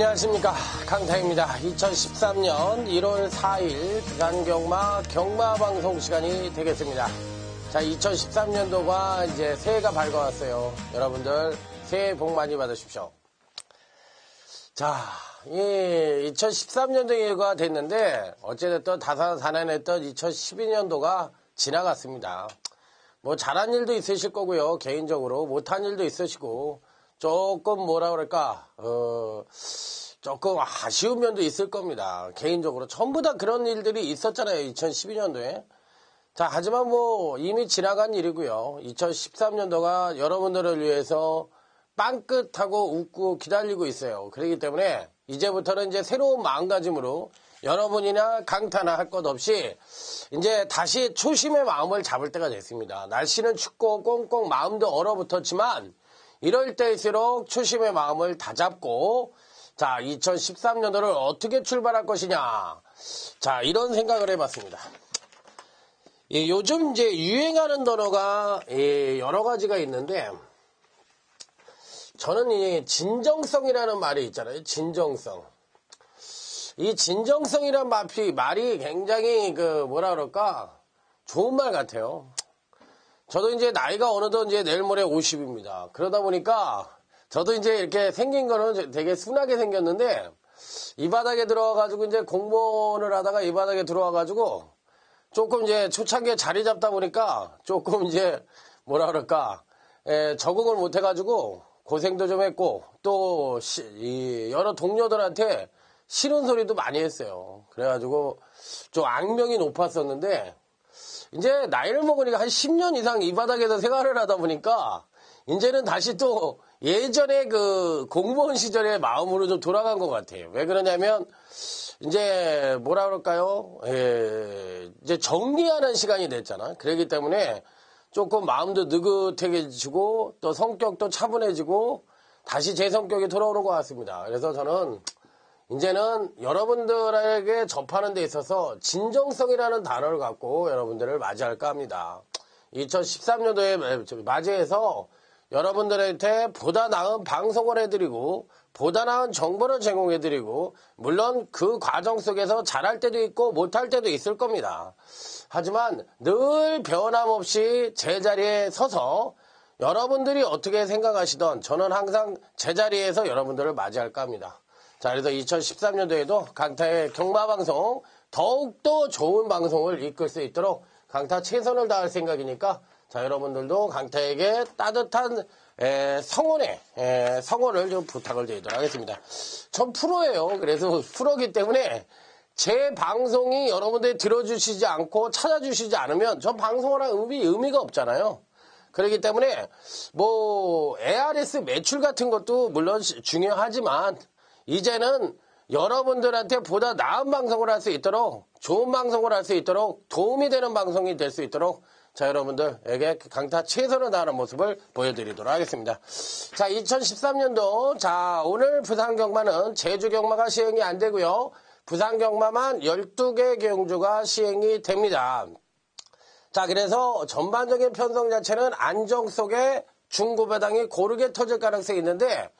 안녕하십니까, 강타입니다. 2013년 1월 4일 부산경마 경마방송 시간이 되겠습니다. 자, 2013년도가 이제 새해가 밝아왔어요. 여러분들 새해 복 많이 받으십시오. 자, 2013년도가 됐는데 어찌됐든 다사다난했던 2012년도가 지나갔습니다. 뭐 잘한 일도 있으실 거고요. 개인적으로 못한 일도 있으시고 조금 뭐라 그럴까 조금 아쉬운 면도 있을 겁니다. 개인적으로 전부 다 그런 일들이 있었잖아요. 2012년도에. 자, 하지만 뭐 이미 지나간 일이고요. 2013년도가 여러분들을 위해서 빵긋하고 웃고 기다리고 있어요. 그렇기 때문에 이제부터는 이제 새로운 마음가짐으로 여러분이나 강타나 할 것 없이 이제 다시 초심의 마음을 잡을 때가 됐습니다. 날씨는 춥고 꽁꽁 마음도 얼어붙었지만 이럴 때일수록 초심의 마음을 다잡고 자, 2013년도를 어떻게 출발할 것이냐. 자, 이런 생각을 해봤습니다. 요즘 이제 유행하는 단어가 여러 가지가 있는데 저는 이 진정성이라는 말이 있잖아요. 진정성. 이 진정성이란 말이 굉장히 뭐라 그럴까? 좋은 말 같아요. 저도 이제 나이가 어느덧 이제 내일 모레 50입니다. 그러다 보니까 저도 이제 이렇게 생긴 거는 되게 순하게 생겼는데 이 바닥에 들어와가지고 이제 공무원을 하다가 이 바닥에 들어와가지고 조금 이제 초창기에 자리 잡다 보니까 조금 이제 뭐라 그럴까? 적응을 못 해가지고 고생도 좀 했고 또 여러 동료들한테 싫은 소리도 많이 했어요. 그래가지고 좀 악명이 높았었는데 이제 나이를 먹으니까 한 10년 이상 이 바닥에서 생활을 하다 보니까 이제는 다시 또 예전에 그 공무원 시절의 마음으로 좀 돌아간 것 같아요. 왜 그러냐면 이제 뭐라 그럴까요? 이제 정리하는 시간이 됐잖아. 그렇기 때문에 조금 마음도 느긋해지고 또 성격도 차분해지고 다시 제 성격이 돌아오는 것 같습니다. 그래서 저는 이제는 여러분들에게 접하는 데 있어서 진정성이라는 단어를 갖고 여러분들을 맞이할까 합니다. 2013년도에 맞이해서 여러분들한테 보다 나은 방송을 해드리고 보다 나은 정보를 제공해드리고 물론 그 과정 속에서 잘할 때도 있고 못할 때도 있을 겁니다. 하지만 늘 변함없이 제자리에 서서 여러분들이 어떻게 생각하시던 저는 항상 제자리에서 여러분들을 맞이할까 합니다. 자, 그래서 2013년도에도 강타의 경마방송 더욱더 좋은 방송을 이끌 수 있도록 강타 최선을 다할 생각이니까 자, 여러분들도 강타에게 따뜻한 성원을 좀 부탁을 드리도록 하겠습니다. 전 프로예요. 그래서 프로기 때문에 제 방송이 여러분들이 들어주시지 않고 찾아주시지 않으면 전 방송을 할 의미가 없잖아요. 그렇기 때문에 뭐 ARS 매출 같은 것도 물론 중요하지만 이제는 여러분들한테 보다 나은 방송을 할 수 있도록 좋은 방송을 할 수 있도록 도움이 되는 방송이 될 수 있도록 자, 여러분들에게 강타 최선을 다하는 모습을 보여드리도록 하겠습니다. 자, 2013년도 자, 오늘 부산경마는 제주경마가 시행이 안 되고요. 부산경마만 12개 경주가 시행이 됩니다. 자, 그래서 전반적인 편성 자체는 안정 속에 중고배당이 고르게 터질 가능성이 있는데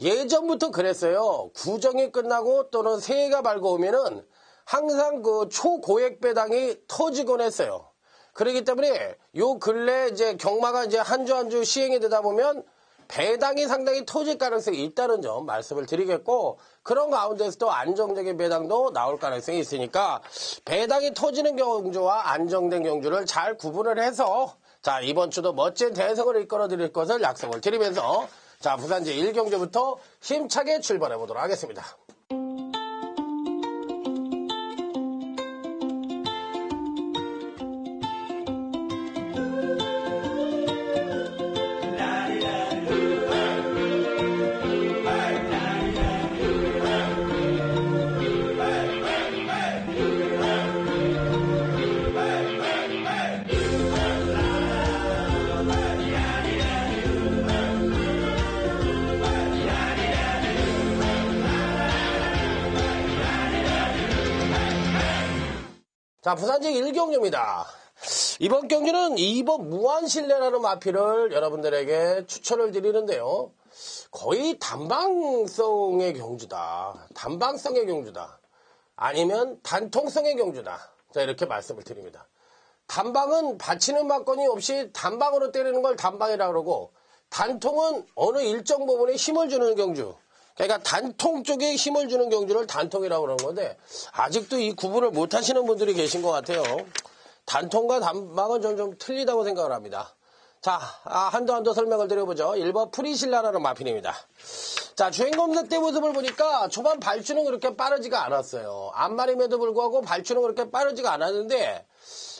예전부터 그랬어요. 구정이 끝나고 또는 새해가 밝아오면은 항상 그 초고액 배당이 터지곤 했어요. 그렇기 때문에 요 근래 이제 경마가 이제 한 주 한 주 시행이 되다 보면 배당이 상당히 터질 가능성이 있다는 점 말씀을 드리겠고 그런 가운데서 또 안정적인 배당도 나올 가능성이 있으니까 배당이 터지는 경주와 안정된 경주를 잘 구분을 해서 자, 이번 주도 멋진 대성을 이끌어 드릴 것을 약속을 드리면서 자, 부산 제1경주부터 힘차게 출발해 보도록 하겠습니다. 자, 부산제 1경주입니다. 이번 경주는 2번 무한실내라는 마필을 여러분들에게 추천을 드리는데요. 거의 단방성의 경주다. 단방성의 경주다. 아니면 단통성의 경주다. 자, 이렇게 말씀을 드립니다. 단방은 받치는 막건이 없이 단방으로 때리는 걸 단방이라고 그러고, 단통은 어느 일정 부분에 힘을 주는 경주. 그러니까 단통 쪽에 힘을 주는 경주를 단통이라고 그러는 건데, 아직도 이 구분을 못 하시는 분들이 계신 것 같아요. 단통과 단방은 좀 틀리다고 생각을 합니다. 자, 한도 설명을 드려보죠. 1번 프리실라라는 마필입니다. 자, 주행검사 때 모습을 보니까 초반 발주는 그렇게 빠르지가 않았어요. 앞말임에도 불구하고 발주는 그렇게 빠르지가 않았는데,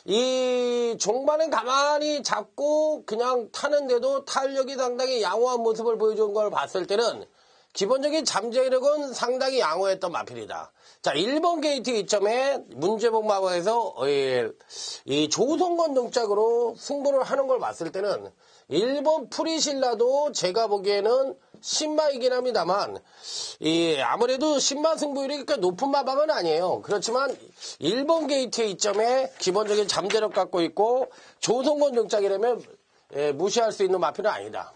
이 종반은 가만히 잡고 그냥 타는데도 탄력이 상당히 양호한 모습을 보여준 걸 봤을 때는 기본적인 잠재력은 상당히 양호했던 마필이다. 자, 1번 게이트 이점에 문제봉마방에서 이 조성건 동작으로 승부를 하는 걸 봤을 때는 1번 프리실라도 제가 보기에는 신마이긴 합니다만, 아무래도 신마 승부율이 그렇게 높은 마방은 아니에요. 그렇지만 1번 게이트의 이점에 기본적인 잠재력 갖고 있고 조성건 동작이라면 무시할 수 있는 마필은 아니다.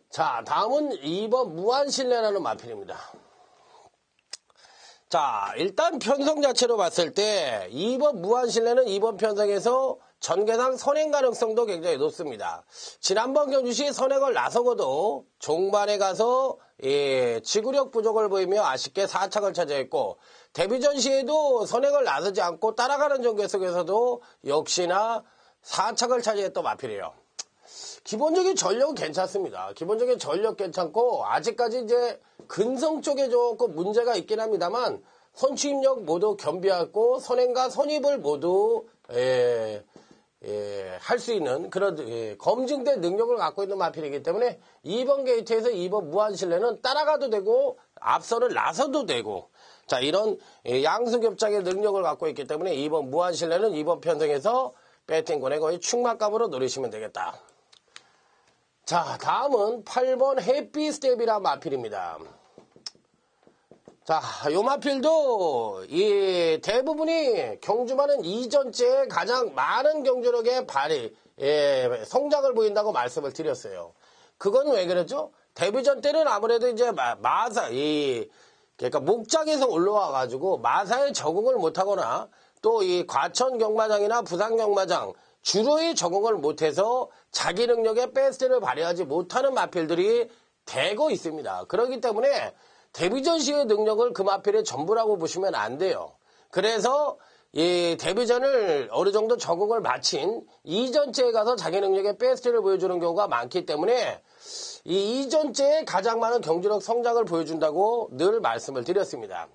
자, 다음은 2번 무한실내라는 마필입니다. 자, 일단 편성 자체로 봤을 때 2번 무한실내는 2번 편성에서 전개상 선행 가능성도 굉장히 높습니다. 지난번 경주시 선행을 나서고도 종반에 가서 지구력 부족을 보이며 아쉽게 4착을 차지했고, 데뷔전 시에도 선행을 나서지 않고 따라가는 전개 속에서도 역시나 4착을 차지했던 마필이에요. 기본적인 전력은 괜찮습니다. 기본적인 전력 괜찮고, 아직까지 이제 근성 쪽에 조금 문제가 있긴 합니다만, 선취입력 모두 겸비하고 선행과 선입을 모두 할 수 있는 그런 검증된 능력을 갖고 있는 마필이기 때문에 2번 게이트에서 2번 무한실내는 따라가도 되고 앞서를 나서도 되고, 자, 이런 양수겹장의 능력을 갖고 있기 때문에 2번 무한실내는 2번 편성에서 배팅권의 거의 충만감으로 노리시면 되겠다. 자, 다음은 8번 해피스텝이라는 마필입니다. 자, 요 마필도 대부분이 경주만은 이전째에 가장 많은 경주력의 성장을 보인다고 말씀을 드렸어요. 그건 왜 그랬죠? 데뷔전 때는 아무래도 이제 그러니까 목장에서 올라와가지고 마사에 적응을 못하거나 또 이 과천 경마장이나 부산 경마장 주로의 적응을 못해서 자기 능력의 베스트를 발휘하지 못하는 마필들이 대거 있습니다. 그렇기 때문에 데뷔전 시의 능력을 그 마필의 전부라고 보시면 안 돼요. 그래서 이 데뷔전을 어느 정도 적응을 마친 이전째에 가서 자기 능력의 베스트를 보여주는 경우가 많기 때문에 이 이전째에 가장 많은 경주력 성장을 보여준다고 늘 말씀을 드렸습니다.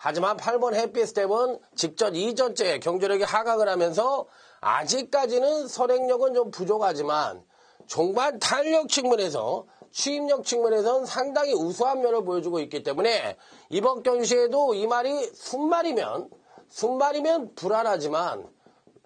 하지만 8번 해피스텝은 직전 이전째에 경주력이 하강을 하면서 아직까지는 선행력은 좀 부족하지만 종반 탄력 측면에서 추임력 측면에서는 상당히 우수한 면을 보여주고 있기 때문에 이번 경주시에도 이 말이 순말이면 불안하지만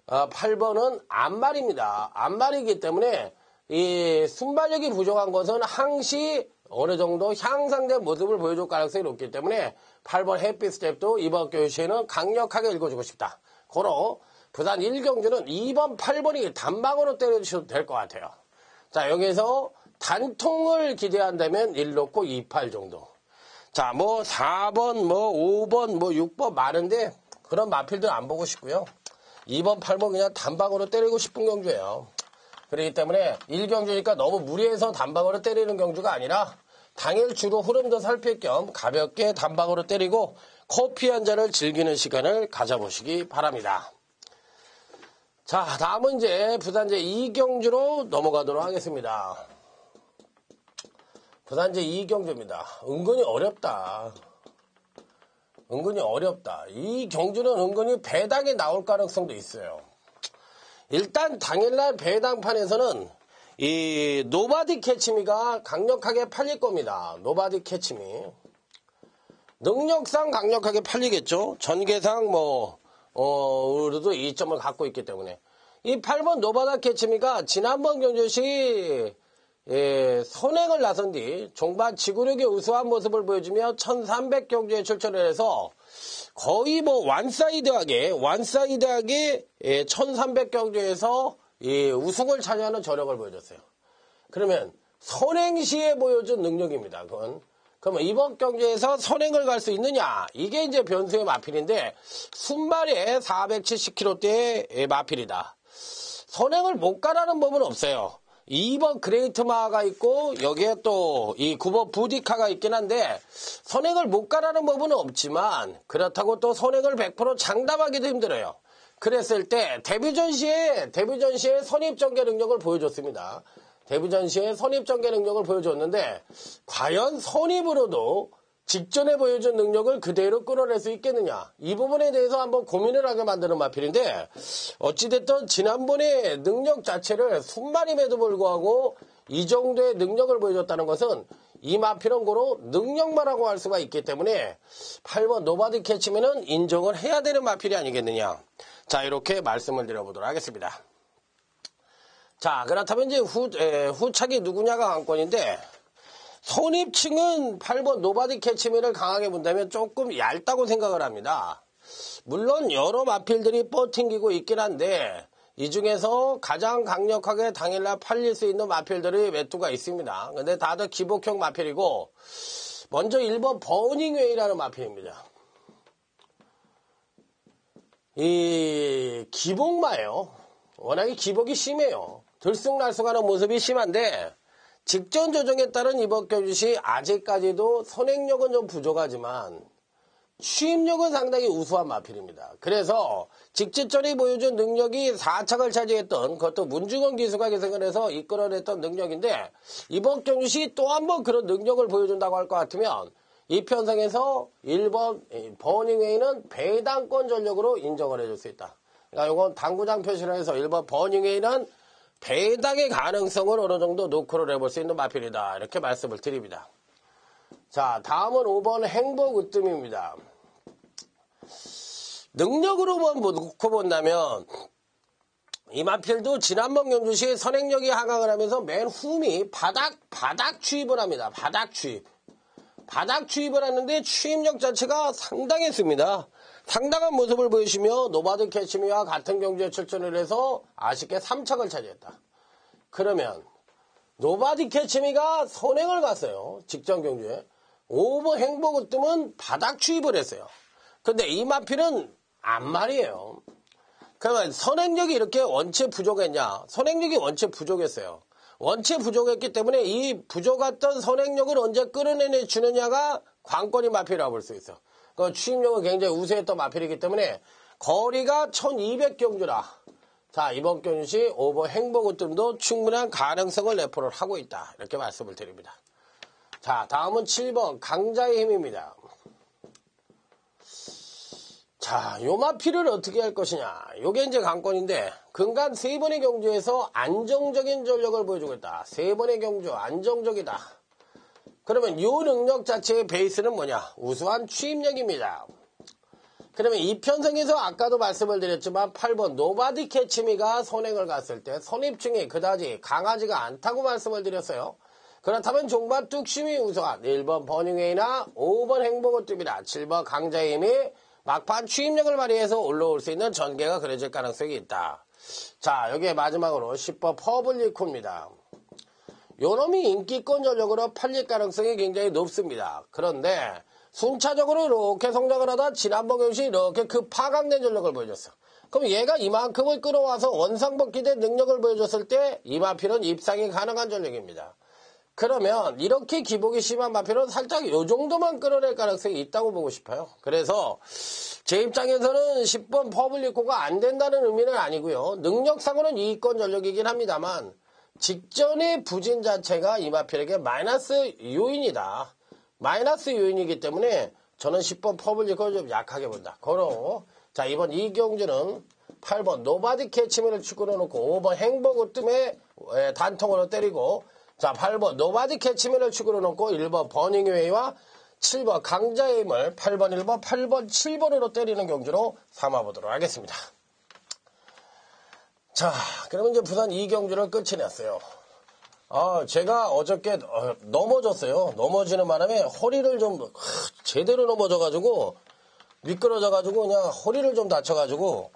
8번은 암말입니다. 암말이기 때문에 이 순발력이 부족한 것은 항시 어느 정도 향상된 모습을 보여줄 가능성이 높기 때문에 8번 해피스텝도 이번 경주시에는 강력하게 읽어주고 싶다. 고로 부산 1경주는 2번, 8번이 단방으로 때려주셔도 될 것 같아요. 자, 여기서 단통을 기대한다면 1놓고 28 정도. 자, 4번, 5번, 6번 많은데 그런 마필들 안 보고 싶고요. 2번, 8번 그냥 단방으로 때리고 싶은 경주예요. 그렇기 때문에 1경주니까 너무 무리해서 단방으로 때리는 경주가 아니라 당일 주로 흐름도 살필 겸 가볍게 단방으로 때리고 커피 한 잔을 즐기는 시간을 가져보시기 바랍니다. 자, 다음은 이제 부산제 2경주로 넘어가도록 하겠습니다. 부산제 2경주입니다. 은근히 어렵다. 이 경주는 은근히 배당이 나올 가능성도 있어요. 일단 당일날 배당판에서는 이 노바디 캐치미가 강력하게 팔릴 겁니다. 노바디 캐치미. 능력상 강력하게 팔리겠죠. 전개상 우리도 이점을 갖고 있기 때문에. 이 8번 노바디 캐치미가 지난번 경주시 선행을 나선 뒤 종반 지구력의 우수한 모습을 보여주며 1300 경주에 출전을 해서 거의 완사이드하게 1300 경주에서 우승을 차지하는 저력을 보여줬어요. 그러면 선행시에 보여준 능력입니다. 그건. 그러면 이번 경주에서 선행을 갈 수 있느냐? 이게 이제 변수의 마필인데 순발에 470km대의 마필이다. 선행을 못 가라는 법은 없어요. 2번 그레이트마가 있고 여기에 또 이 9번 부디카가 있긴 한데 선행을 못 가라는 법은 없지만 그렇다고 또 선행을 100% 장담하기도 힘들어요. 그랬을 때 데뷔전 시에 선입전개 능력을 보여줬습니다. 데뷔전 시에 선입전개 능력을 보여줬는데 과연 선입으로도 직전에 보여준 능력을 그대로 끌어낼 수 있겠느냐. 이 부분에 대해서 한번 고민을 하게 만드는 마필인데 어찌됐든 지난번에 능력 자체를 순발임에도 불구하고 이 정도의 능력을 보여줬다는 것은 이 마필은 고로 능력마라고 할 수가 있기 때문에 8번 노바디 캐치면은 인정을 해야 되는 마필이 아니겠느냐. 자, 이렇게 말씀을 드려보도록 하겠습니다. 자, 그렇다면 이제 후착이 누구냐가 관건인데 선입층은 8번 노바디 캐치미를 강하게 본다면 조금 얇다고 생각을 합니다. 물론 여러 마필들이 뻗팅기고 있긴 한데 이 중에서 가장 강력하게 당일날 팔릴 수 있는 마필들이 몇 두가 있습니다. 근데 다들 기복형 마필이고 먼저 1번 버닝웨이라는 마필입니다. 이 기복마예요. 워낙에 기복이 심해요. 들쑥날쑥하는 모습이 심한데 직전 조정에 따른 이번 경주시 아직까지도 선행력은 좀 부족하지만 취입력은 상당히 우수한 마필입니다. 그래서 직진전이 보여준 능력이 4착을 차지했던 그것도 문중원 기수가 계승을 해서 이끌어냈던 능력인데 이번 경주시 또 한 번 그런 능력을 보여준다고 할 것 같으면 이 편성에서 1번 버닝웨이는 배당권 전력으로 인정을 해줄 수 있다. 그러니까 이건 당구장 표시를 해서 1번 버닝웨이는 배당의 가능성을 어느 정도 노크를 해볼 수 있는 마필이다. 이렇게 말씀을 드립니다. 자, 다음은 5번 행복 으뜸입니다. 능력으로만 놓고 본다면 이 마필도 지난번 경주시 선행력이 하강을 하면서 맨 후미 바닥 추입을 합니다. 바닥 추입을 하는데 추입력 자체가 상당했습니다. 상당한 모습을 보이시며 노바드 캐치미와 같은 경주에 출전을 해서 아쉽게 3착을 차지했다. 그러면 노바드 캐치미가 선행을 갔어요. 직전 경주에. 5번 행복 으뜸은 바닥 추입을 했어요. 근데 이 마필은 안 말이에요. 그러면 선행력이 이렇게 원체 부족했냐? 선행력이 원체 부족했어요. 원체 부족했기 때문에 이 부족했던 선행력을 언제 끌어내 주느냐가 관건이 마필이라고 볼 수 있어. 그 추입력은 굉장히 우세했던 마필이기 때문에 거리가 1200경주라. 자, 이번 경주시 5번 행복 으뜸도 충분한 가능성을 내포를 하고 있다. 이렇게 말씀을 드립니다. 자, 다음은 7번 강자의 힘입니다. 자, 요 마필을 어떻게 할 것이냐. 요게 이제 관건인데 근간 3번의 경주에서 안정적인 전력을 보여주고 있다. 3번의 경주 안정적이다. 그러면 요 능력 자체의 베이스는 뭐냐? 우수한 추입력입니다. 그러면 이 편성에서 아까도 말씀을 드렸지만 8번 노바디 캐치미가 선행을 갔을 때 선입층이 그다지 강하지가 않다고 말씀을 드렸어요. 그렇다면 종반 뚝심이 우수한 1번 버닝웨이나 5번 행복으뜸이나 7번 강자의 힘이 막판 추입력을 발휘해서 올라올 수 있는 전개가 그려질 가능성이 있다. 자, 여기에 마지막으로 10번 퍼블리코입니다. 요놈이 인기권 전력으로 팔릴 가능성이 굉장히 높습니다. 그런데 순차적으로 이렇게 성장을 하다 지난번 경시 이렇게 파강된 전력을 보여줬어. 그럼 얘가 이만큼을 끌어와서 원상복귀된 능력을 보여줬을 때 이 마필은 입상이 가능한 전력입니다. 그러면 이렇게 기복이 심한 마필은 살짝 요 정도만 끌어낼 가능성이 있다고 보고 싶어요. 그래서 제 입장에서는 10번 퍼블리코가 안 된다는 의미는 아니고요. 능력상으로는 이권 전력이긴 합니다만 직전의 부진 자체가 이 마필에게 마이너스 요인이다. 마이너스 요인이기 때문에 저는 10번 퍼블리코를 좀 약하게 본다. 고로 자, 이번 이 경주는 8번 노바디 캐치미를 축구로 놓고 5번 행복 으뜸에 단통으로 때리고 자, 8번 노바디 캐치미를 축으로 놓고 1번 버닝웨이와 7번 강자의 힘을 8번 1번 8번 7번으로 때리는 경주로 삼아보도록 하겠습니다. 자, 그러면 이제 부산 2경주를 끝이 냈어요. 제가 어저께 넘어졌어요. 넘어지는 바람에 허리를 좀 제대로 넘어져가지고 미끄러져가지고 그냥 허리를 좀 다쳐가지고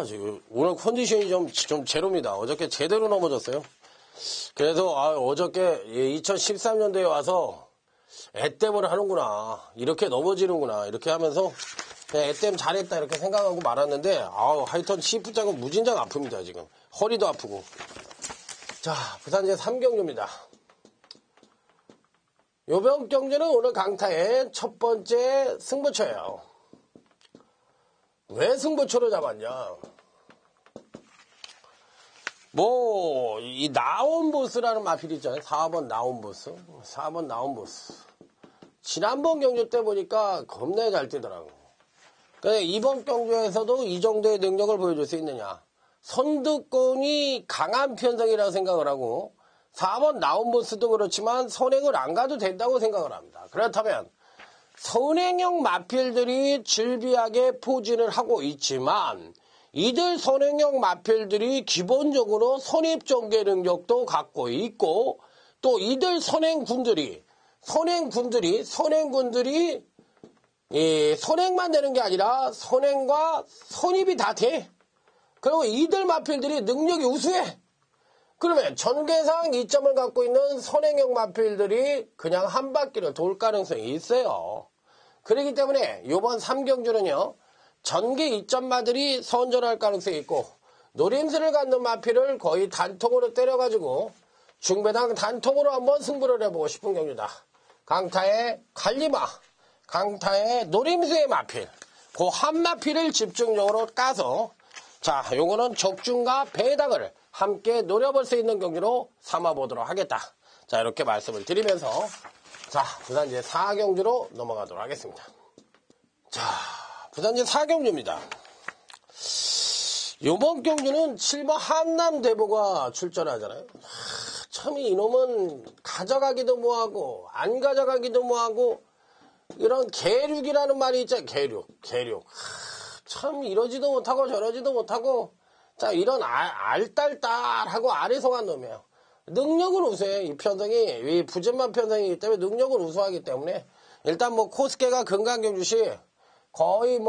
지금 오늘 컨디션이 좀 제로입니다. 어저께 제대로 넘어졌어요. 그래서 어저께 2013년도에 와서 애땜을 하는구나. 이렇게 넘어지는구나. 이렇게 하면서 애땜 잘했다 이렇게 생각하고 말았는데 하여튼 시프장은 무진장 아픕니다. 지금 허리도 아프고. 자, 부산제 3경주입니다. 요번 경주는 오늘 강타의 첫 번째 승부처예요. 왜 승부처로 잡았냐? 이 나온보스라는 마필이 있잖아요. 4번 나온보스. 4번 나온보스. 지난번 경주 때 보니까 겁나 잘 뛰더라고. 그러니까 이번 경주에서도 이 정도의 능력을 보여줄 수 있느냐. 선두권이 강한 편성이라고 생각을 하고 4번 나온보스도 그렇지만 선행을 안 가도 된다고 생각을 합니다. 그렇다면 선행형 마필들이 즐비하게 포진을 하고 있지만 이들 선행형 마필들이 기본적으로 선입전개 능력도 갖고 있고 또 이들 선행군들이 선행만 되는 게 아니라 선행과 선입이 다 돼. 그리고 이들 마필들이 능력이 우수해. 그러면 전개상 이점을 갖고 있는 선행형 마필들이 그냥 한 바퀴를 돌 가능성이 있어요. 그렇기 때문에 이번 3경주는요. 전개 이점마들이 선전할 가능성이 있고 노림수를 갖는 마필을 거의 단통으로 때려가지고 중배당 단통으로 한번 승부를 해보고 싶은 경주다. 강타의 관리마, 강타의 노림수의 마필, 그 한 마필을 집중적으로 까서 자, 요거는 적중과 배당을 함께 노려볼 수 있는 경기로 삼아보도록 하겠다. 자, 이렇게 말씀을 드리면서 자, 부산제 4경주로 넘어가도록 하겠습니다. 자, 부산제 4경주입니다. 요번 경주는 7번 한남대보가 출전하잖아요. 참 이놈은 가져가기도 뭐하고 안 가져가기도 뭐하고 이런 계륙이라는 말이 있잖아요. 계륙. 참 이러지도 못하고 저러지도 못하고 자 이런 알딸딸하고 아리송한 놈이에요. 능력은 우수해. 이 편성이 이 부진만 편성이기 때문에 능력은 우수하기 때문에 일단 코스케가 금강경주시 거의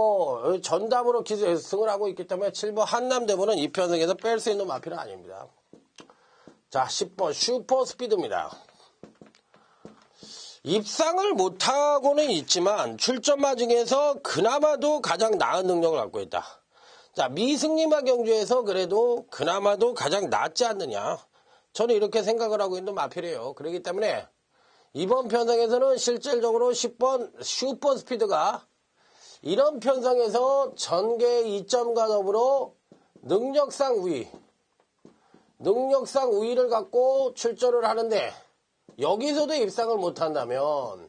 전담으로 기승을 하고 있기 때문에 7번 한남대보는 이 편성에서 뺄 수 있는 마필은 아닙니다. 자 10번 슈퍼스피드입니다. 입상을 못하고는 있지만 출전마 중에서 그나마도 가장 나은 능력을 갖고 있다. 자, 미승리마 경주에서 그래도 그나마도 가장 낫지 않느냐. 저는 이렇게 생각을 하고 있는 마필이에요. 그렇기 때문에 이번 편성에서는 실질적으로 10번 슈퍼스피드가 이런 편성에서 전개 2점과 더불어 능력상 우위를 갖고 출전을 하는데 여기서도 입상을 못한다면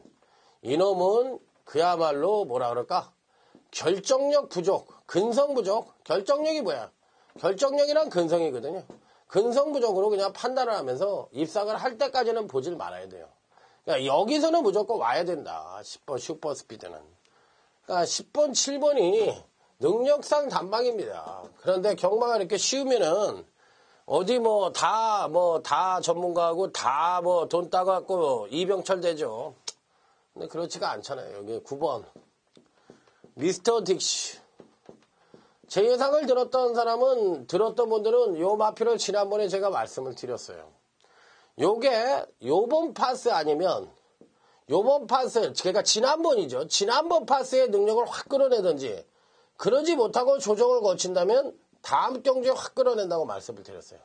이놈은 그야말로 결정력 부족, 근성 부족. 결정력이 뭐야? 결정력이란 근성이거든요. 근성 부족으로 그냥 판단을 하면서 입상을 할 때까지는 보질 말아야 돼요. 그러니까 여기서는 무조건 와야 된다. 10번 슈퍼스피드는. 그러니까 10번, 7번이 능력상 단방입니다. 그런데 경마가 이렇게 쉬우면은 어디 다 전문가하고 다 돈 따갖고 이병철 되죠. 근데 그렇지가 않잖아요. 여기 9번. 미스터 딕시. 제 예상을 들었던 분들은 요 마필을 지난번에 제가 말씀을 드렸어요. 요게 요번 파스 아니면 요번 파스, 그러니까 지난번이죠. 지난번 파스의 능력을 확 끌어내든지 그러지 못하고 조정을 거친다면 다음 경주에 확 끌어낸다고 말씀을 드렸어요.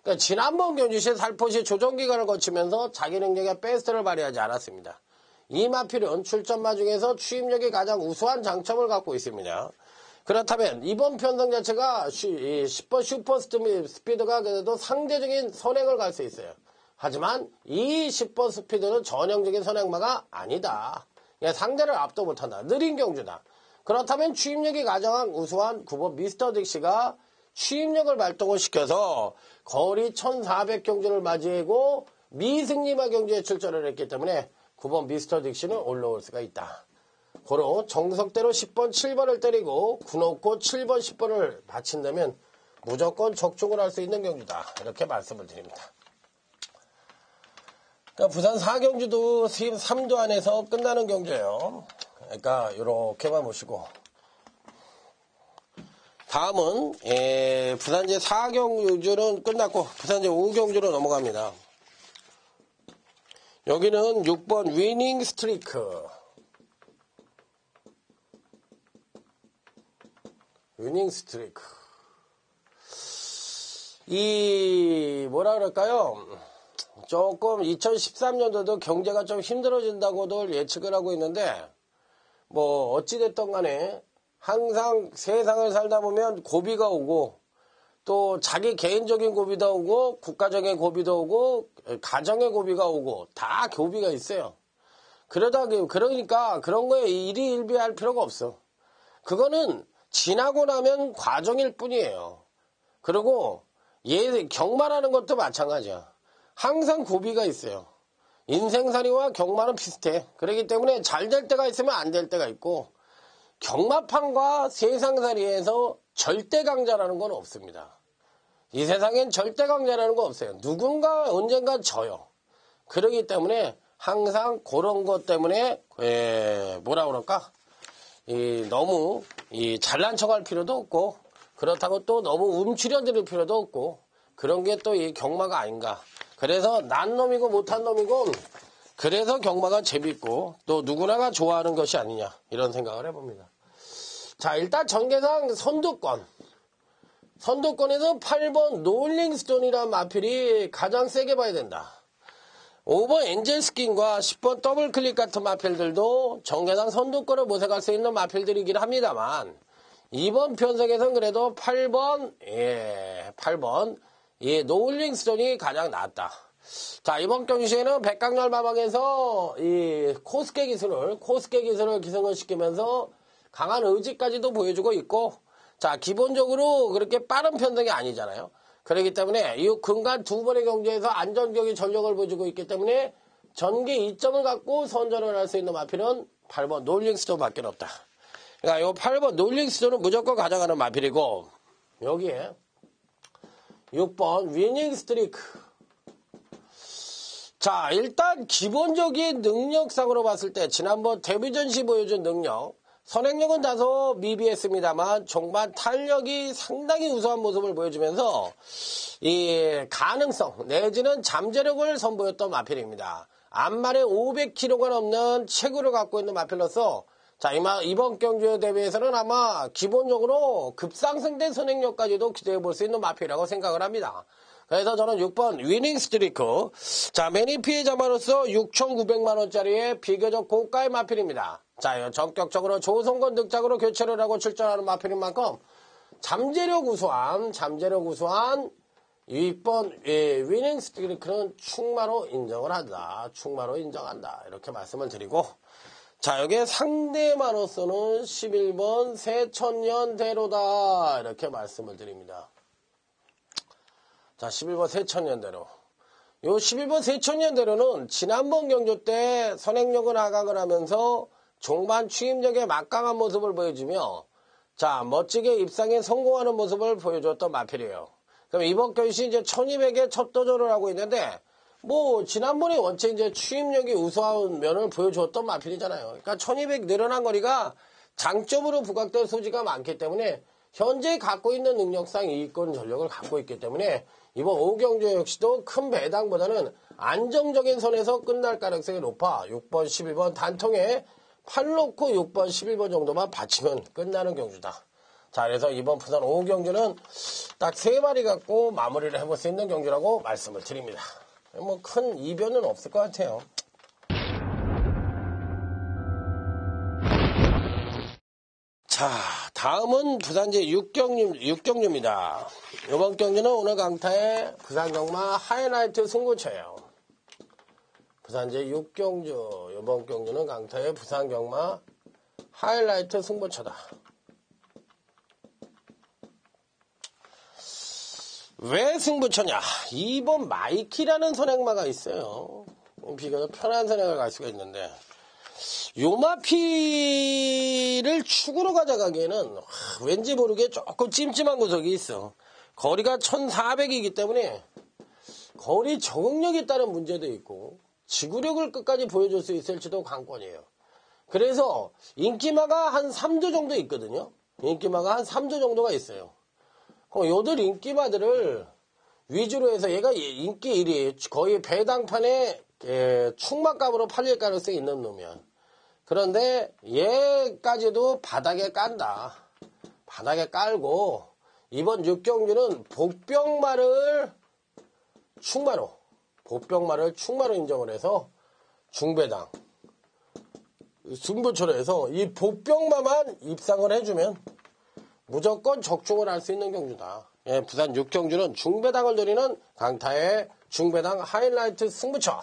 그러니까 지난번 경주시 살포시 조정기간을 거치면서 자기 능력의 베스트를 발휘하지 않았습니다. 이 마필은 출전마 중에서 추임력이 가장 우수한 장점을 갖고 있습니다. 그렇다면 이번 편성 자체가 10번 슈퍼스피드가 그래도 상대적인 선행을 갈 수 있어요. 하지만 이 10번 스피드는 전형적인 선행마가 아니다. 상대를 압도 못한다. 느린 경주다. 그렇다면 추임력이 가장 우수한 9번 미스터 딕시가 추임력을 발동을 시켜서 거리 1400 경주를 맞이하고 미승리마 경주에 출전을 했기 때문에 9번 미스터 딕시는 올라올 수가 있다. 고로 정석대로 10번 7번을 때리고 9놓고 7번 10번을 받친다면 무조건 적중을 할 수 있는 경주다. 이렇게 말씀을 드립니다. 그러니까 부산 4경주도 3도 안에서 끝나는 경주예요. 그러니까 이렇게만 보시고 다음은 부산제 4경주는 끝났고 부산제 5경주로 넘어갑니다. 여기는 6번 위닝 스트리크. 위닝 스트리크. 이 뭐라 그럴까요? 조금 2013년도도 경제가 좀 힘들어진다고들 예측을 하고 있는데 뭐 어찌됐든 간에 항상 세상을 살다 보면 고비가 오고 또 자기 개인적인 고비도 오고 국가적인 고비도 오고 가정의 고비가 오고 다 고비가 있어요. 그러니까 그런 거에 일희일비할 필요가 없어. 그거는 지나고 나면 과정일 뿐이에요. 그리고 경마라는 것도 마찬가지야. 항상 고비가 있어요. 인생살이와 경마는 비슷해. 그렇기 때문에 잘 될 때가 있으면 안 될 때가 있고 경마판과 세상살이에서 절대 강자라는 건 없습니다. 이 세상엔 절대 강자라는 건 없어요. 누군가 언젠가 져요. 그러기 때문에 항상 그런 것 때문에 뭐라 그럴까? 너무 잘난 척할 필요도 없고 그렇다고 또 너무 움츠려들 필요도 없고 그런 게 또 이 경마가 아닌가. 그래서 난 놈이고 못한 놈이고 그래서 경마가 재밌고 또 누구나가 좋아하는 것이 아니냐 이런 생각을 해봅니다. 자, 일단 전개상 선두권에서 8번 노울링스톤이라는 마필이 가장 세게 봐야 된다. 5번 엔젤스킨과 10번 더블클릭 같은 마필들도 전개상 선두권을 모색할 수 있는 마필들이긴 합니다만 이번 편성에서는 그래도 8번 노울링스톤이 가장 낫다. 자, 이번 경주시에는 백강렬 마방에서 이 코스케 기술을 기승을 시키면서 강한 의지까지도 보여주고 있고, 자, 기본적으로 그렇게 빠른 편성이 아니잖아요. 그렇기 때문에 이 근간 두 번의 경주에서 안정적인 전력을 보여주고 있기 때문에 전개 2점을 갖고 선전을 할 수 있는 마필은 8번 노울링스톤 밖에 없다. 그러니까 이 8번 노울링스톤은 무조건 가져가는 마필이고, 여기에 6번 위닝 스트리크. 자, 일단 기본적인 능력상으로 봤을 때 지난번 데뷔전 시 보여준 능력, 선행력은 다소 미비했습니다만 종반 탄력이 상당히 우수한 모습을 보여주면서 이 가능성 내지는 잠재력을 선보였던 마필입니다. 앞말에 500kg가 넘는 체구를 갖고 있는 마필로서 자, 이번 경주에 대비해서는 아마 기본적으로 급상승된 선행력까지도 기대해 볼 수 있는 마필이라고 생각을 합니다. 그래서 저는 6번 위닝 스트리크. 자, 매니 피해자만으로서 6,900만원짜리의 비교적 고가의 마필입니다. 자, 전격적으로 조성건 득작으로 교체를 하고 출전하는 마필인 만큼 잠재력 우수한 6번 위닝 스트리크는 충마로 인정을 한다. 충마로 인정한다. 이렇게 말씀을 드리고 자, 여기에 상대마로서는 11번 새천년대로다. 이렇게 말씀을 드립니다. 자, 11번 새천년대로. 요 11번 새천년대로는 지난번 경주 때 선행력을 하강을 하면서 종반 추임력의 막강한 모습을 보여주며 자, 멋지게 입상에 성공하는 모습을 보여줬던 마필이에요. 그럼 이번 경시 이제 1200에 첫 도전을 하고 있는데 뭐 지난번에 원체 이제 추임력이 우수한 면을 보여줬던 마필이잖아요. 그러니까 1200 늘어난 거리가 장점으로 부각된 소지가 많기 때문에 현재 갖고 있는 능력상 이권 전력을 갖고 있기 때문에 이번 5경주 역시도 큰 배당보다는 안정적인 선에서 끝날 가능성이 높아 6번, 11번 단통에 8 놓고 6번, 11번 정도만 받치면 끝나는 경주다. 자, 그래서 이번 부산 5경주는 딱 3마리 갖고 마무리를 해볼 수 있는 경주라고 말씀을 드립니다. 뭐 큰 이변은 없을 것 같아요. 자, 다음은 부산제 6경주입니다. 이번 경주는 오늘 강타의 부산경마 하이라이트 승부처예요. 부산제 6경주, 이번 경주는 강타의 부산경마 하이라이트 승부처다. 왜 승부처냐? 2번 마이키라는 선행마가 있어요. 비교적 편한 선행을 갈 수가 있는데 요 마피를 축으로 가져가기에는 왠지 모르게 조금 찜찜한 구석이 있어. 거리가 1400이기 때문에 거리 적응력에 따른 문제도 있고 지구력을 끝까지 보여줄 수 있을지도 관건이에요. 그래서 인기마가 한 3조 정도 있거든요. 인기마가 한 3조 정도가 있어요. 요들 인기마들을 위주로 해서 얘가 인기 1위, 거의 배당판에 충막감으로 팔릴 가능성이 있는 놈이야. 그런데 얘까지도 바닥에 깐다. 바닥에 깔고 이번 6경주는 복병마를 충마로 인정을 해서 중배당 승부처로 해서 이 복병마만 입상을 해주면 무조건 적중을 할 수 있는 경주다. 예, 부산 6경주는 중배당을 노리는 강타의 중배당 하이라이트 승부처.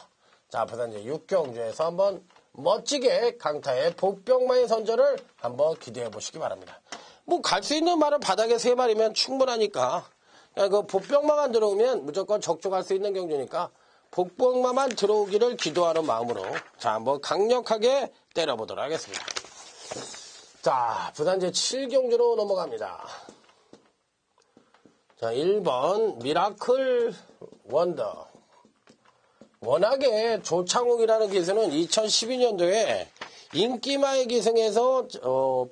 자, 부산 6경주에서 한번 멋지게 강타의 복병마의 선전을 한번 기대해 보시기 바랍니다. 뭐 갈 수 있는 말은 바닥에 3마리면 충분하니까 그 복병마만 들어오면 무조건 적중할 수 있는 경주니까 복병마만 들어오기를 기도하는 마음으로 자, 한번 강력하게 때려보도록 하겠습니다. 자, 부산 7경주로 넘어갑니다. 자, 1번 미라클 원더. 워낙에 조창욱이라는 기수는 2012년도에 인기마의 기승에서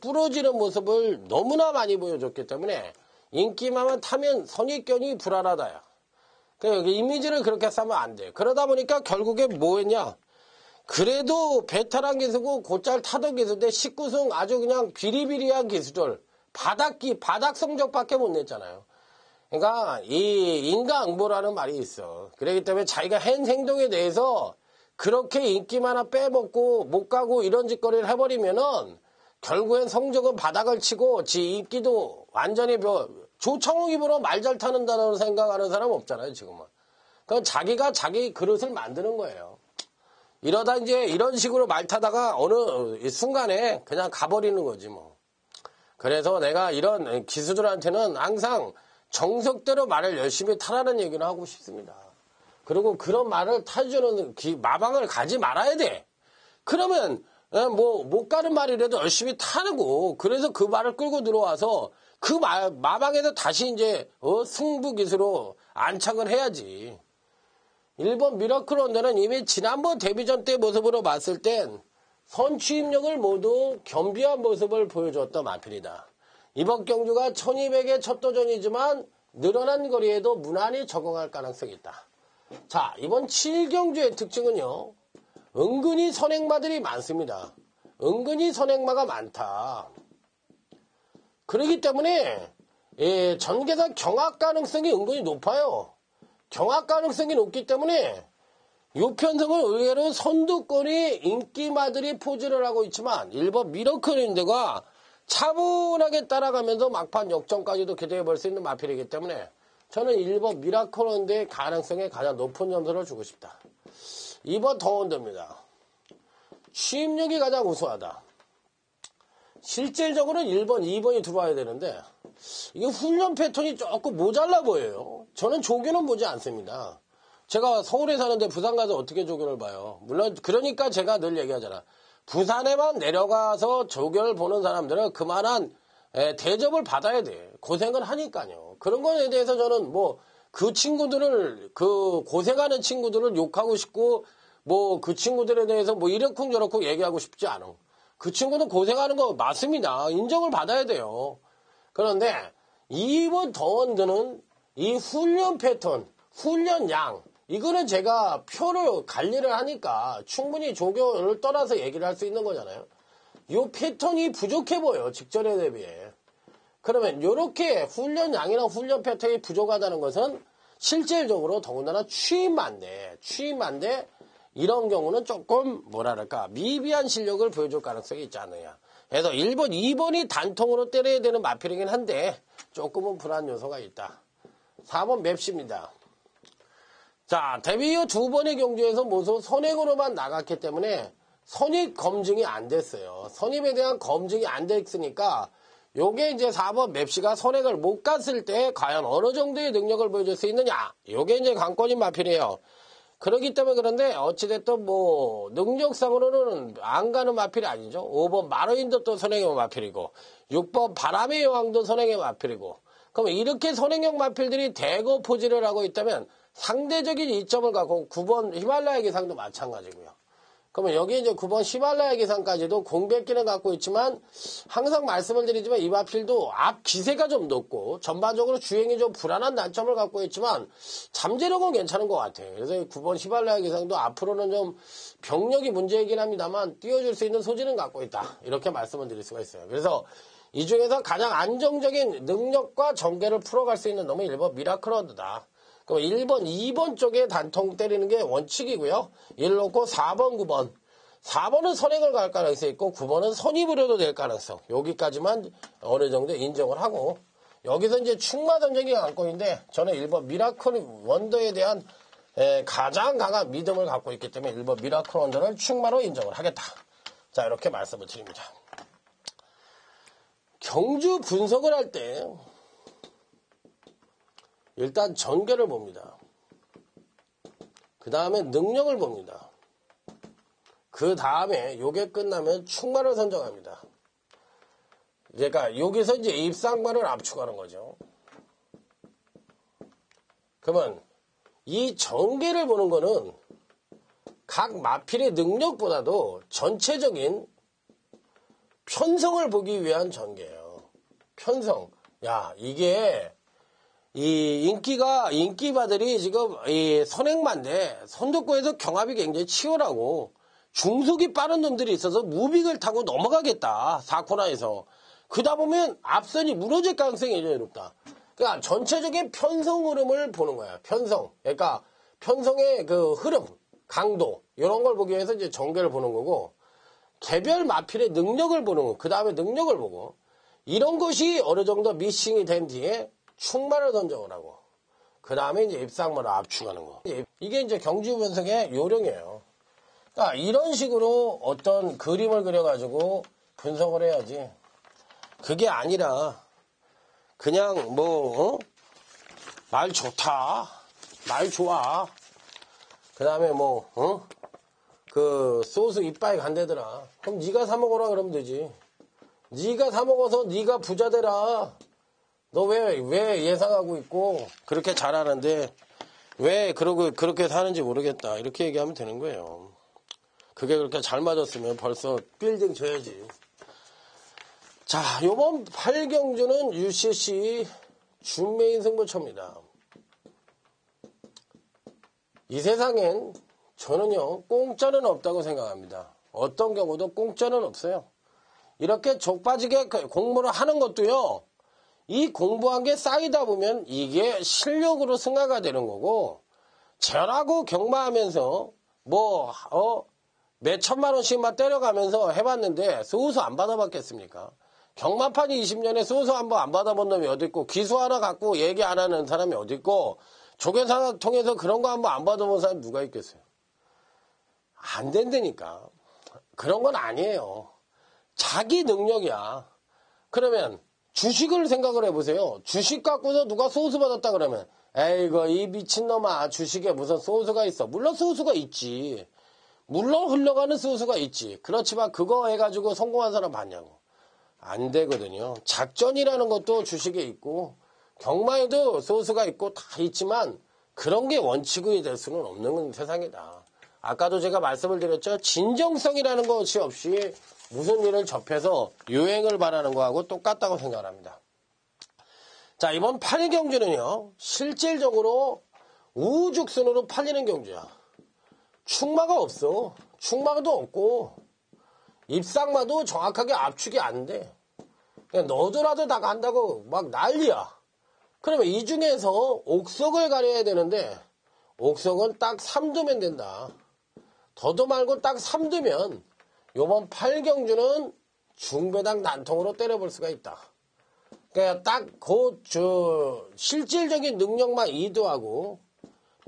부러지는 모습을 너무나 많이 보여줬기 때문에 인기마만 타면 선입견이 불안하다야. 그 이미지를 그렇게 싸면 안 돼. 그러다 보니까 결국에 뭐 했냐? 그래도 베테랑 기수고 곧잘 타던 기수인데 19승 아주 그냥 비리비리한 기수들 바닥 성적밖에 못 냈잖아요. 그러니까 이 인과응보라는 말이 있어. 그렇기 때문에 자기가 한 행동에 대해서 그렇게 인기만 하나 빼먹고 못 가고 이런 짓거리를 해버리면은 결국엔 성적은 바닥을 치고 지 인기도 완전히 조창욱 입으로 말 잘 타는 단어로 생각하는 사람 없잖아요, 지금은. 그건 자기가 자기 그릇을 만드는 거예요. 이러다 이제 이런 식으로 말 타다가 어느 순간에 그냥 가버리는 거지 뭐. 그래서 내가 이런 기수들한테는 항상 정석대로 말을 열심히 타라는 얘기를 하고 싶습니다. 그리고 그런 말을 타주는 마방을 가지 말아야 돼. 그러면 뭐 못 가는 말이라도 열심히 타고 그래서 그 말을 끌고 들어와서 그 마방에서 다시 이제 승부 기수로 안착을 해야지. 1번 미라클 원더는 이미 지난번 데뷔전 때 모습으로 봤을 땐 선취입력을 모두 겸비한 모습을 보여줬던 마필이다. 이번 경주가 1200의 첫 도전이지만 늘어난 거리에도 무난히 적응할 가능성이 있다. 자, 이번 7경주의 특징은요. 은근히 선행마들이 많습니다. 은근히 선행마가 많다. 그렇기 때문에 전개사 경합 가능성이 은근히 높아요. 경합 가능성이 높기 때문에 이 편성은 의외로 선두권이 인기마들이 포즈를 하고 있지만 1번 미러클인데가 차분하게 따라가면서 막판 역전까지도 기대해 볼 수 있는 마필이기 때문에 저는 1번 미라클원더의 가능성에 가장 높은 점수를 주고 싶다. 2번 더원더입니다. 취임력이 가장 우수하다. 실질적으로는 1번, 2번이 들어와야 되는데 이게 훈련 패턴이 조금 모자라 보여요. 저는 조교는 보지 않습니다. 제가 서울에 사는데 부산 가서 어떻게 조교를 봐요. 물론 그러니까 제가 늘 얘기하잖아. 부산에만 내려가서 조교를 보는 사람들은 그만한 대접을 받아야 돼. 고생을 하니까요. 그런 거에 대해서 저는 뭐 그 친구들을 그 고생하는 친구들을 욕하고 싶고 뭐 그 친구들에 대해서 뭐 이렇쿵 저렇쿵 얘기하고 싶지 않아. 그 친구는 고생하는 거 맞습니다. 인정을 받아야 돼요. 그런데 이번 더원드는 이 훈련 패턴, 훈련 양 이거는 제가 표를 관리를 하니까 충분히 조교를 떠나서 얘기를 할 수 있는 거잖아요. 이 패턴이 부족해 보여 직전에 대비해. 그러면 이렇게 훈련 양이나 훈련 패턴이 부족하다는 것은 실질적으로 더군다나 취임만대 이런 경우는 조금 뭐랄까 미비한 실력을 보여줄 가능성이 있지 않느냐. 그래서 1번, 2번이 단통으로 때려야 되는 마필이긴 한데 조금은 불안 요소가 있다. 4번 맵시입니다. 자, 데뷔 이후 2번의 경주에서 모두 선행으로만 나갔기 때문에 선입 검증이 안 됐어요. 선입에 대한 검증이 안 됐으니까 요게 이제 4번 맵시가 선행을 못 갔을 때 과연 어느 정도의 능력을 보여줄 수 있느냐. 요게 이제 관건인 마필이에요. 그렇기 때문에 그런데 어찌됐든 뭐 능력상으로는 안 가는 마필이 아니죠. 5번 마르인도 또 선행형 마필이고 6번 바람의 여왕도 선행형 마필이고 그럼 이렇게 선행형 마필들이 대거 포지를 하고 있다면 상대적인 이점을 갖고 9번 히말라야 기상도 마찬가지고요. 그러면 여기 이제 9번 히말라야 기상까지도 공백기는 갖고 있지만 항상 말씀을 드리지만 이 마필도 앞 기세가 좀 높고 전반적으로 주행이 좀 불안한 단점을 갖고 있지만 잠재력은 괜찮은 것 같아요. 그래서 9번 히말라야 기상도 앞으로는 좀 병력이 문제이긴 합니다만 띄워줄 수 있는 소질은 갖고 있다. 이렇게 말씀을 드릴 수가 있어요. 그래서 이 중에서 가장 안정적인 능력과 전개를 풀어갈 수 있는 놈은 1번 미라클 워드다. 그럼 1번, 2번 쪽에 단통 때리는 게 원칙이고요. 예를 놓고 4번, 9번. 4번은 선행을 갈 가능성이 있고 9번은 선입으로도 될 가능성. 여기까지만 어느 정도 인정을 하고 여기서 이제 충마 전쟁이 관건인데 저는 1번 미라클 원더에 대한 가장 강한 믿음을 갖고 있기 때문에 1번 미라클 원더를 충마로 인정을 하겠다. 자, 이렇게 말씀을 드립니다. 경주 분석을 할 때 일단 전개를 봅니다. 그 다음에 능력을 봅니다. 그 다음에 요게 끝나면 충마를 선정합니다. 그러니까 여기서 이제 입상마를 압축하는 거죠. 그러면 이 전개를 보는 거는 각 마필의 능력보다도 전체적인 편성을 보기 위한 전개예요. 편성. 야, 이게 이 인기바들이 지금 이 선행마인데 선두권에서 경합이 굉장히 치열하고 중속이 빠른 놈들이 있어서 무빙을 타고 넘어가겠다. 4코너에서. 그러다 보면 앞선이 무너질 가능성이 굉장히 높다. 그러니까 전체적인 편성 흐름을 보는 거야. 편성. 그러니까 편성의 그 흐름, 강도 이런 걸 보기 위해서 이제 전개를 보는 거고 개별 마필의 능력을 보는 거. 그 다음에 능력을 보고 이런 것이 어느 정도 미싱이 된 뒤에 충마를 선정을 하고 그 다음에 이제 입상마를 압축하는 거. 이게 이제 경주 분석의 요령이에요. 그러니까 이런 식으로 어떤 그림을 그려가지고 분석을 해야지. 그게 아니라 그냥 말 좋다, 말 좋아. 그 다음에 그 소스 이빠이 간대더라. 그럼 네가 사 먹어라 그러면 되지. 네가 사 먹어서 네가 부자 되라. 너 왜 예상하고 있고 그렇게 잘하는데 왜 그렇게 사는지 모르겠다. 이렇게 얘기하면 되는 거예요. 그게 그렇게 잘 맞았으면 벌써 빌딩 줘야지. 자, 요번 8경주는 UCC 준메인 승부처입니다. 이 세상엔 저는요, 공짜는 없다고 생각합니다. 어떤 경우도 공짜는 없어요. 이렇게 족빠지게 공부를 하는 것도요, 이 공부한 게 쌓이다 보면 이게 실력으로 승화가 되는 거고, 잘하고 경마하면서 몇 천만 원씩만 때려가면서 해봤는데 소우수 안 받아봤겠습니까? 경마판이 20년에 소우수 한번 안 받아본 놈이 어디 있고 기수 하나 갖고 얘기 안 하는 사람이 어디 있고 조계산학 통해서 그런 거 한번 안 받아본 사람이 누가 있겠어요? 안 된다니까. 그런 건 아니에요. 자기 능력이야. 그러면 주식을 생각을 해보세요. 주식 갖고서 누가 소우수 받았다 그러면 에이거 이 미친놈아 주식에 무슨 소우수가 있어. 물론 소우수가 있지. 물론 흘러가는 소우수가 있지. 그렇지만 그거 해가지고 성공한 사람 봤냐고. 안 되거든요. 작전이라는 것도 주식에 있고 경마에도 소우수가 있고 다 있지만 그런 게 원칙이 될 수는 없는 세상이다. 아까도 제가 말씀을 드렸죠. 진정성이라는 것이 없이 무슨 일을 접해서 유행을 바라는 거하고 똑같다고 생각을 합니다. 자, 이번 8경주는요. 실질적으로 우후죽순으로 팔리는 경주야. 충마가 없어. 충마도 없고 입상마도 정확하게 압축이 안 돼. 그냥 너도라도 다 간다고 막 난리야. 그러면 이 중에서 옥석을 가려야 되는데 옥석은 딱 3두면 된다. 더도 말고 딱 3두면 요번 8경주는 중배당 난통으로 때려볼 수가 있다. 그러니까 딱 실질적인 능력만 2두하고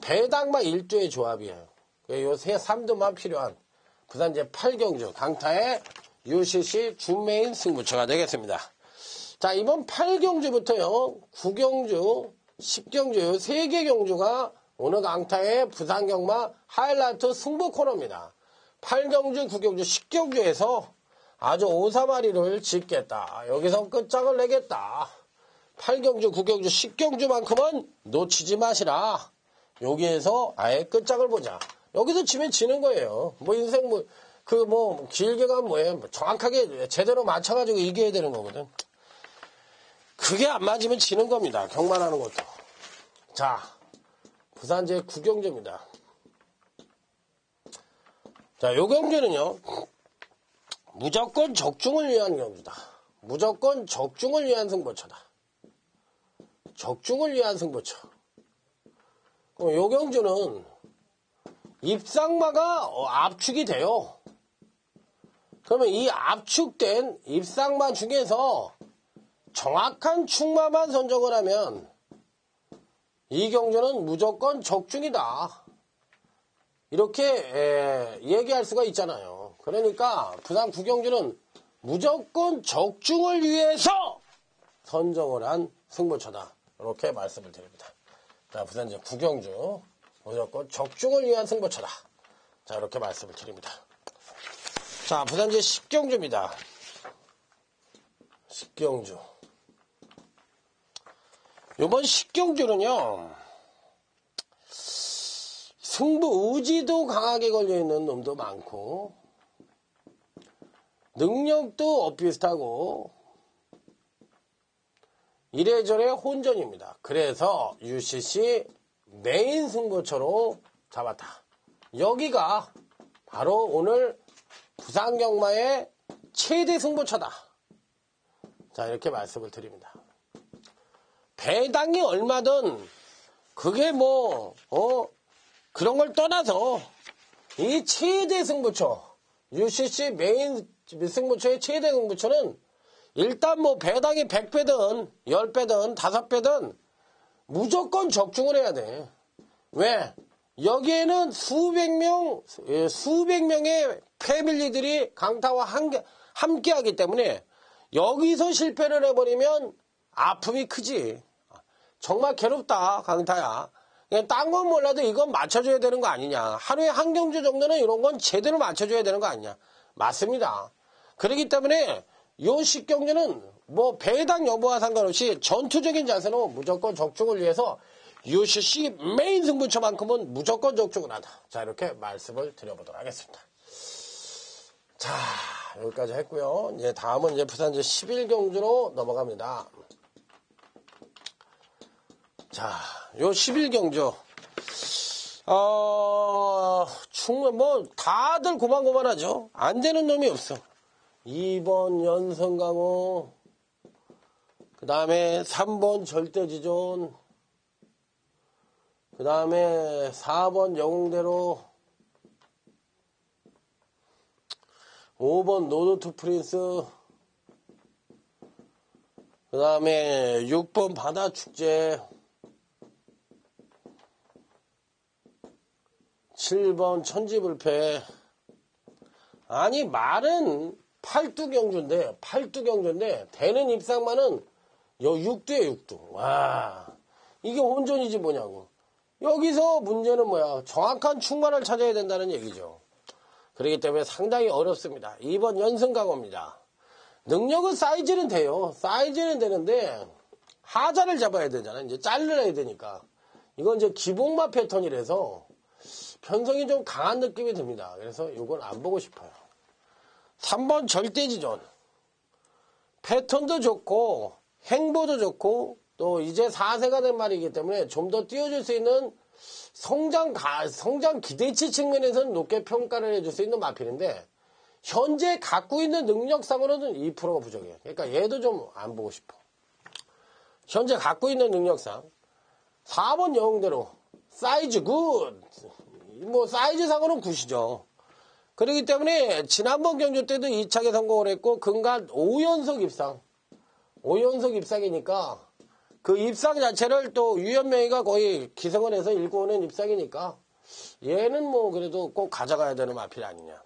배당만 1두의 조합이에요. 요 세 3두만 필요한 부산 이제 8경주 강타의 UCC 준메인 승부처가 되겠습니다. 자, 이번 8경주부터요 9경주, 10경주 요 3개 경주가 오늘 강타의 부산 경마 하이라이트 승부 코너입니다. 8경주, 9경주, 10경주에서 아주 오사마리를 짓겠다. 여기서 끝장을 내겠다. 8경주, 9경주, 10경주만큼은 놓치지 마시라. 여기에서 아예 끝장을 보자. 여기서 지면 지는 거예요. 뭐 인생 길게 가면 뭐예요. 정확하게 제대로 맞춰가지고 이겨야 되는 거거든. 그게 안 맞으면 지는 겁니다. 경만하는 것도. 자, 부산제 구경주입니다. 자, 요 경주는요, 무조건 적중을 위한 경주다. 무조건 적중을 위한 승부처다. 적중을 위한 승부처. 요 경주는 입상마가 압축이 돼요. 그러면 이 압축된 입상마 중에서 정확한 축마만 선정을 하면 이 경주는 무조건 적중이다. 이렇게 얘기할 수가 있잖아요. 그러니까 부산 구경주는 무조건 적중을 위해서 선정을 한 승부처다. 이렇게 말씀을 드립니다. 자, 부산제 구경주 무조건 적중을 위한 승부처다. 자, 이렇게 말씀을 드립니다. 자, 부산제 식경주입니다. 식경주. 이번 식경주는요, 승부 의지도 강하게 걸려있는 놈도 많고, 능력도 엇비슷하고, 이래저래 혼전입니다. 그래서 UCC 메인 승부처로 잡았다. 여기가 바로 오늘 부산경마의 최대 승부처다. 자, 이렇게 말씀을 드립니다. 배당이 얼마든 그게 그런 걸 떠나서 이 최대 승부처, UCC 메인 승부처의 최대 승부처는 일단 배당이 100배든 10배든 5배든 무조건 적중을 해야 돼. 왜? 여기에는 수백 명의 패밀리들이 강타와 함께 하기 때문에 여기서 실패를 해버리면 아픔이 크지. 정말 괴롭다, 강타야. 딴 건 몰라도 이건 맞춰줘야 되는 거 아니냐. 하루에 한 경주 정도는 이런 건 제대로 맞춰줘야 되는 거 아니냐. 맞습니다. 그렇기 때문에 요 식경주는 배당 여부와 상관없이 전투적인 자세로 무조건 적중을 위해서 UCC 메인 승부처만큼은 무조건 적중을 한다. 자, 이렇게 말씀을 드려보도록 하겠습니다. 자, 여기까지 했고요. 이제 다음은 이제 부산제 11경주로 넘어갑니다. 자, 요 11경주. 다들 고만고만하죠. 안 되는 놈이 없어. 2번 연성강호, 그 다음에 3번 절대지존, 그 다음에 4번 영웅대로, 5번 노드투 프린스, 그 다음에 6번 바다축제, 7번 천지불패. 아니, 말은 팔두경주인데 되는 입상만은 육두에 육두. 와, 이게 혼전이지 뭐냐고. 여기서 문제는 뭐야? 정확한 충만을 찾아야 된다는 얘기죠. 그렇기 때문에 상당히 어렵습니다. 2번 연승강호입니다. 능력은 사이즈는 돼요. 사이즈는 되는데 하자를 잡아야 되잖아. 이제 잘라야 되니까. 이건 이제 기복마 패턴이라서 편성이 좀 강한 느낌이 듭니다. 그래서 이건 안 보고 싶어요. 3번 절대지존. 패턴도 좋고 행보도 좋고 또 이제 4세가 된 말이기 때문에 좀 더 띄워줄 수 있는 성장 기대치 측면에서는 높게 평가를 해줄 수 있는 마필인데 현재 갖고 있는 능력상으로는 2%가 부족해요. 그러니까 얘도 좀 안 보고 싶어. 현재 갖고 있는 능력상 4번 영웅대로 사이즈 굿. 사이즈상으로는 굿이죠. 그렇기 때문에 지난번 경주 때도 2차게 성공을 했고 근간 5연속 입상. 5연속 입상이니까 그 입상 자체를 또 유연명이가 거의 기성을 해서 읽고 오는 입상이니까 얘는 그래도 꼭 가져가야 되는 마필 아니냐.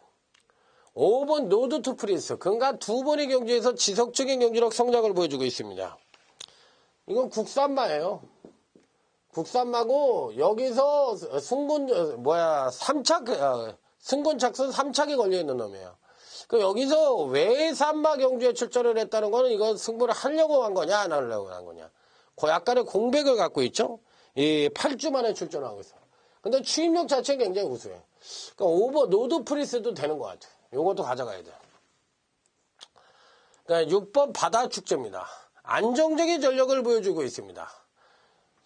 5번 노드투 프린스. 근간 2번의 경주에서 지속적인 경주력 성장을 보여주고 있습니다. 이건 국산마예요. 국산마고 여기서 승군착선 3착이 걸려있는 놈이에요. 여기서 왜 산마 경주에 출전을 했다는 거는 이건 승부를 하려고 한 거냐 안 하려고 한 거냐. 그 약간의 공백을 갖고 있죠. 이 8주 만에 출전하고 있어. 근데 추임력 자체는 굉장히 우수해. 그러니까 오버 노드 프리스도 되는 것 같아. 요것도 가져가야 돼. 그러니까 6번 바다 축제입니다. 안정적인 전력을 보여주고 있습니다.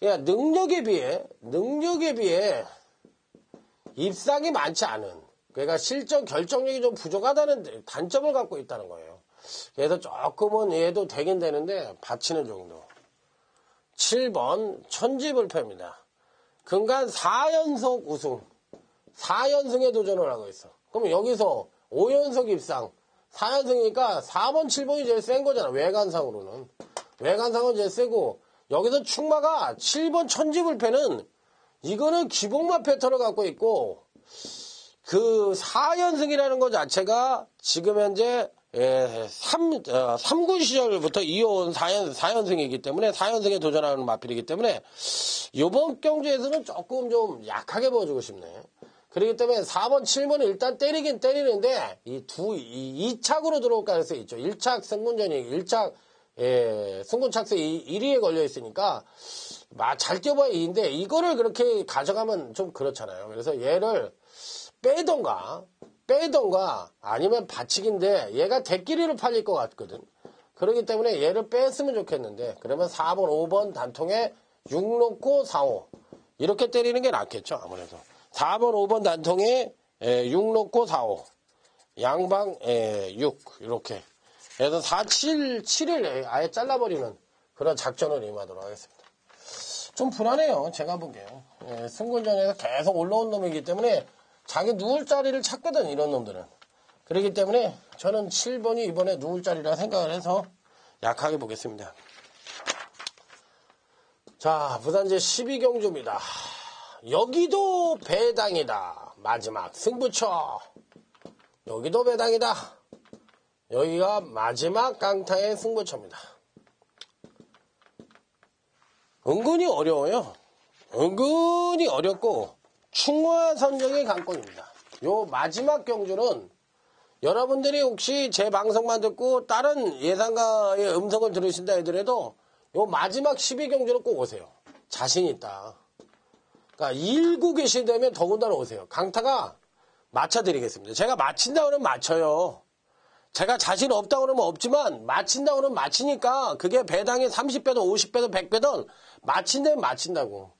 그러니까 능력에 비해 입상이 많지 않은, 그러니까 실전 결정력이 좀 부족하다는 단점을 갖고 있다는 거예요. 그래서 조금은 얘도 되긴 되는데 받치는 정도. 7번 천지불패입니다. 근간 4연속 우승, 4연승에 도전을 하고 있어. 그럼 여기서 5연속 입상, 4연승이니까 4번, 7번이 제일 센 거잖아. 외관상으로는. 외관상은 제일 세고, 여기서 충마가 7번 천지불패는 이거는 기복마 패턴을 갖고 있고, 그 4연승이라는 것 자체가 지금 현재 3군 시절부터 이어온 4연승이기 때문에 4연승에 도전하는 마필이기 때문에 이번 경주에서는 조금 좀 약하게 보여주고 싶네. 그렇기 때문에 4번, 7번은 일단 때리긴 때리는데 이 2착으로 들어올 가능성이 있죠. 1착 승군전이 1착 승군 착수 1위에 걸려 있으니까 잘 뛰어봐야 2인데 이거를 그렇게 가져가면 좀 그렇잖아요. 그래서 얘를 빼던가 아니면 받치기인데 얘가 대끼리로 팔릴 것 같거든. 그렇기 때문에 얘를 뺐으면 좋겠는데 그러면 4번, 5번 단통에 6 놓고 4, 5 이렇게 때리는 게 낫겠죠. 아무래도 4번, 5번 단통에 6 놓고 4, 5 양방 6 이렇게 그래서 4, 7을 아예 잘라버리는 그런 작전을 임하도록 하겠습니다. 좀 불안해요. 제가 보기에요. 승군전에서 계속 올라온 놈이기 때문에 자기 누울 자리를 찾거든, 이런 놈들은. 그렇기 때문에 저는 7번이 이번에 누울 자리라 생각을 해서 약하게 보겠습니다. 자, 부산제 12경주입니다. 여기도 배당이다. 마지막 승부처. 여기도 배당이다. 여기가 마지막 강타의 승부처입니다. 은근히 어려워요. 은근히 어렵고 충화 선정의 관건입니다. 요 마지막 경주는 여러분들이 혹시 제 방송만 듣고 다른 예상가의 음성을 들으신다 하더라도 요 마지막 12경주는 꼭 오세요. 자신 있다. 그러니까 일구 계시다면 더군다나 오세요. 강타가 맞춰드리겠습니다. 제가 맞힌다 그러면 맞춰요. 제가 자신 없다고 그러면 없지만 맞힌다 그러면 맞히니까 그게 배당이 30배든 50배든 100배든 맞힌다면 맞힌다고.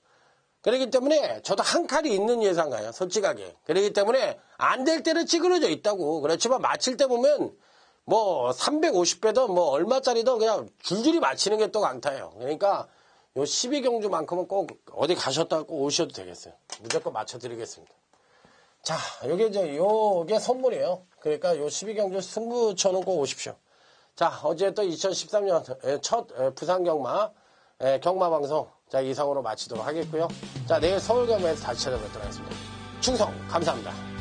그렇기 때문에 저도 한 칼이 있는 예상가요. 솔직하게. 그렇기 때문에 안 될 때는 찌그러져 있다고. 그렇지만 맞힐 때 보면 뭐 350배든 뭐 얼마짜리든 그냥 줄줄이 맞히는 게 또 강타예요. 그러니까 요 12경주만큼은 꼭 어디 가셨다 꼭 오셔도 되겠어요. 무조건 맞춰드리겠습니다. 자, 요게 선물이에요. 그러니까 요 12경주 승부처는 꼭 오십시오. 자, 어제 또 2013년 첫 부산경마 경마방송 자 이상으로 마치도록 하겠고요. 자, 내일 서울경마에서 다시 찾아뵙도록 하겠습니다. 충성 감사합니다.